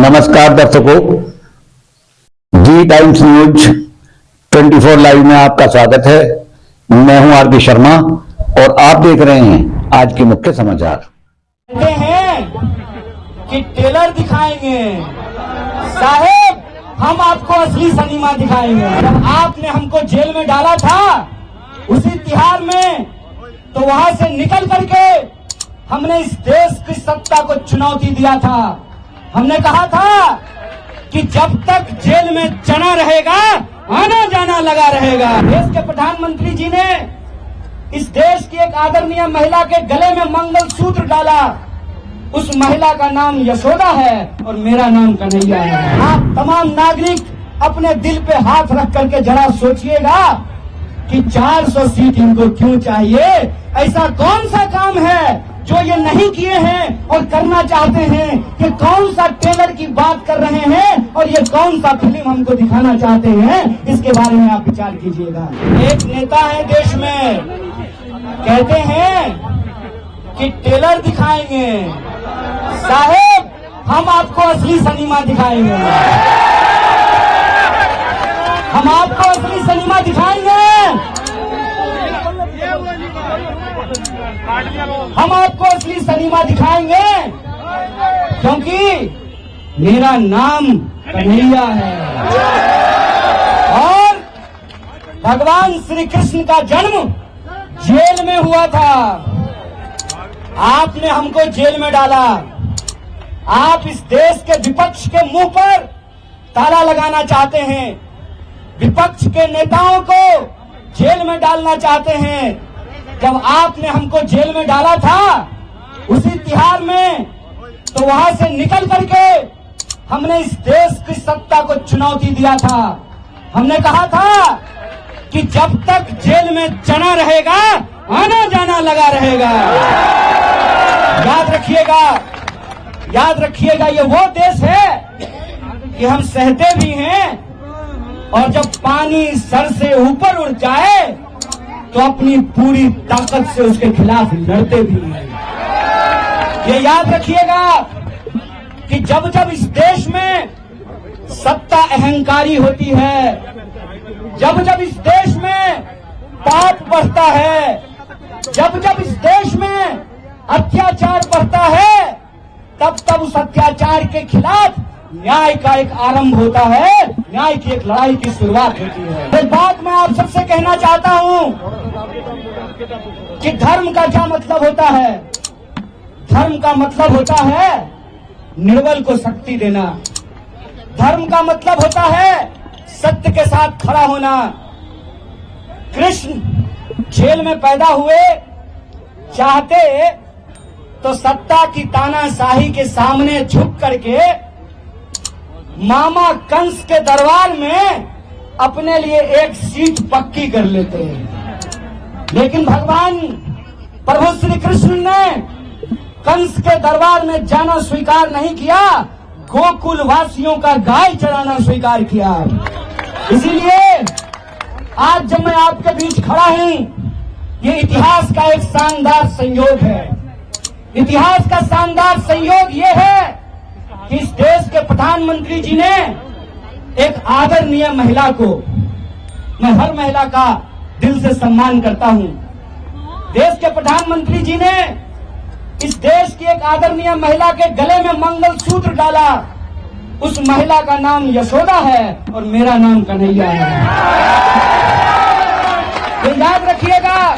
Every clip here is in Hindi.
नमस्कार दर्शकों, जी टाइम्स न्यूज 24 लाइव में आपका स्वागत है। मैं हूं आर.पी. शर्मा और आप देख रहे हैं आज के मुख्य समाचार। कहते हैं कि टेलर दिखाएंगे साहेब, हम आपको असली सिनेमा दिखाएंगे। जब आपने हमको जेल में डाला था उसी तिहार में, तो वहां से निकल करके हमने इस देश की सत्ता को चुनौती दिया था। हमने कहा था कि जब तक जेल में चना रहेगा आना जाना लगा रहेगा। देश के प्रधानमंत्री जी ने इस देश की एक आदरणीय महिला के गले में मंगलसूत्र डाला। उस महिला का नाम यशोदा है और मेरा नाम कन्हैया है। आप तमाम नागरिक अपने दिल पे हाथ रख करके जरा सोचिएगा कि 400 सीट इनको क्यों चाहिए। ऐसा कौन सा काम है जो ये नहीं किए हैं और करना चाहते हैं? ये कौन सा टेलर की बात कर रहे हैं और ये कौन सा फिल्म हमको दिखाना चाहते हैं? इसके बारे में आप विचार कीजिएगा। एक नेता है देश में, कहते हैं कि टेलर दिखाएंगे साहेब, हम आपको असली सिनेमा दिखाएंगे। हम आपको असली सिनेमा दिखाएंगे। हम आपको असली सिनेमा दिखाएंगे क्योंकि मेरा नाम कन्हैया है और भगवान श्री कृष्ण का जन्म जेल में हुआ था। आपने हमको जेल में डाला। आप इस देश के विपक्ष के मुंह पर ताला लगाना चाहते हैं, विपक्ष के नेताओं को जेल में डालना चाहते हैं। जब आपने हमको जेल में डाला था उसी तिहार में, तो वहां से निकल करके हमने इस देश की सत्ता को चुनौती दिया था। हमने कहा था कि जब तक जेल में चना रहेगा आना जाना लगा रहेगा। याद रखिएगा, ये वो देश है कि हम सहते भी हैं और जब पानी सर से ऊपर उड़ जाए तो अपनी पूरी ताकत से उसके खिलाफ लड़ते भी हैं। ये याद रखिएगा कि जब जब इस देश में सत्ता अहंकारी होती है, जब जब इस देश में पाप बढ़ता है, जब जब इस देश में अत्याचार बढ़ता है, तब तब उस अत्याचार के खिलाफ न्याय का एक आरंभ होता है, न्याय की एक लड़ाई की शुरुआत होती है। एक बात मैं आप सबसे कहना चाहता हूं कि धर्म का क्या मतलब होता है। धर्म का मतलब होता है निर्बल को शक्ति देना। धर्म का मतलब होता है सत्य के साथ खड़ा होना। कृष्ण जेल में पैदा हुए, चाहते तो सत्ता की तानाशाही के सामने झुक करके मामा कंस के दरबार में अपने लिए एक सीट पक्की कर लेते हैं। लेकिन भगवान प्रभु श्री कृष्ण ने कंस के दरबार में जाना स्वीकार नहीं किया, गोकुल वासियों का गाय चराना स्वीकार किया। इसीलिए आज जब मैं आपके बीच खड़ा हूं, ये इतिहास का एक शानदार संयोग है। इतिहास का शानदार संयोग ये है कि इस देश के प्रधानमंत्री जी ने एक आदरणीय महिला को, मैं हर महिला का दिल से सम्मान करता हूं, देश के प्रधानमंत्री जी ने इस देश की एक आदरणीय महिला के गले में मंगलसूत्र डाला। उस महिला का नाम यशोदा है और मेरा नाम कन्हैया है। ये याद रखिएगा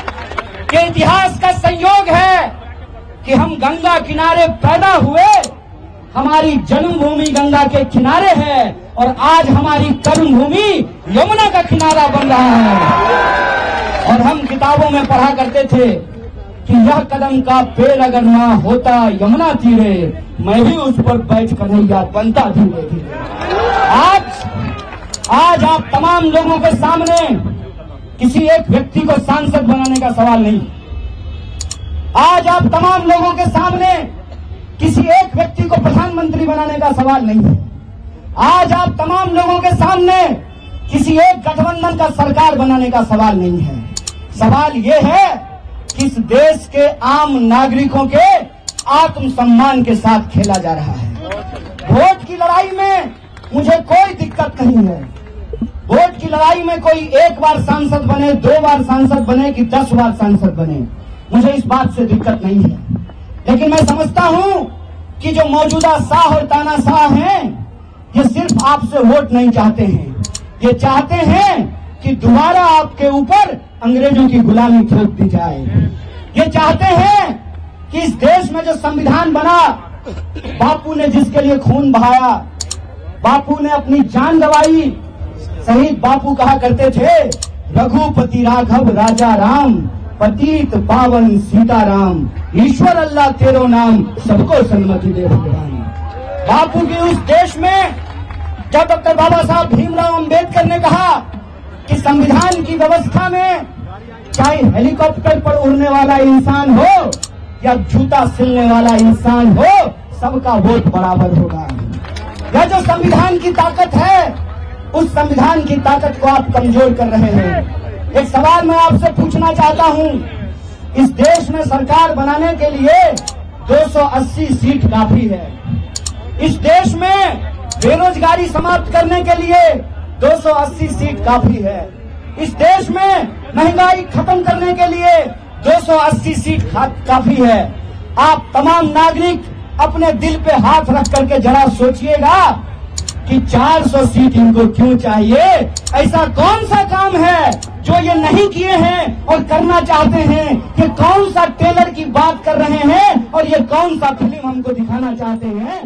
कि इतिहास का संयोग है कि हम गंगा किनारे पैदा हुए, हमारी जन्मभूमि गंगा के किनारे है और आज हमारी कर्मभूमि यमुना का किनारा बन रहा है। और हम किताबों में पढ़ा करते थे कि यह कदम का पेड़ अगर ना होता यमुना तीरे, मैं भी उस पर बैठ कन्हैया बनता धीरे धीरे। आज आप तमाम लोगों के सामने किसी एक व्यक्ति को सांसद बनाने का सवाल नहीं। आज आप तमाम लोगों के सामने किसी एक व्यक्ति को प्रधानमंत्री बनाने का सवाल नहीं है। आज आप तमाम लोगों के सामने किसी एक गठबंधन का सरकार बनाने का सवाल नहीं है। सवाल ये है कि इस देश के आम नागरिकों के आत्मसम्मान के साथ खेला जा रहा है। वोट की लड़ाई में मुझे कोई दिक्कत नहीं है। वोट की लड़ाई में कोई एक बार सांसद बने, 2 बार सांसद बने कि 10 बार सांसद बने, मुझे इस बात से दिक्कत नहीं है। लेकिन मैं समझता हूं कि जो मौजूदा शाह और तानाशाह हैं, ये सिर्फ आपसे वोट नहीं चाहते हैं, ये चाहते हैं कि दोबारा आपके ऊपर अंग्रेजों की गुलामी थोप दी जाए। ये चाहते हैं कि इस देश में जो संविधान बना, बापू ने जिसके लिए खून बहाया, बापू ने अपनी जान गंवाई, शहीद बापू कहा करते थे, रघुपति राघव राजा राम, पतित पावन सीताराम, ईश्वर अल्लाह तेरो नाम, सबको सन्मति दे भगवान। बापू की उस देश में जब डॉक्टर बाबा साहब भीमराव अंबेडकर ने कहा कि संविधान की व्यवस्था में चाहे हेलीकॉप्टर पर उड़ने वाला इंसान हो या जूता सिलने वाला इंसान हो, सबका वोट बराबर होगा। यह जो संविधान की ताकत है, उस संविधान की ताकत को आप कमजोर कर रहे हैं। एक सवाल मैं आपसे पूछना चाहता हूं, इस देश में सरकार बनाने के लिए 280 सीट काफी है। इस देश में बेरोजगारी समाप्त करने के लिए 280 सीट काफी है। इस देश में महंगाई खत्म करने के लिए 280 सीट काफी है। आप तमाम नागरिक अपने दिल पे हाथ रख करके जरा सोचिएगा कि 400 सीट इनको क्यों चाहिए? ऐसा कौन सा काम है जो ये नहीं किए हैं और करना चाहते हैं? ये कौन सा टेलर की बात कर रहे हैं और ये कौन सा फिल्म हमको दिखाना चाहते हैं?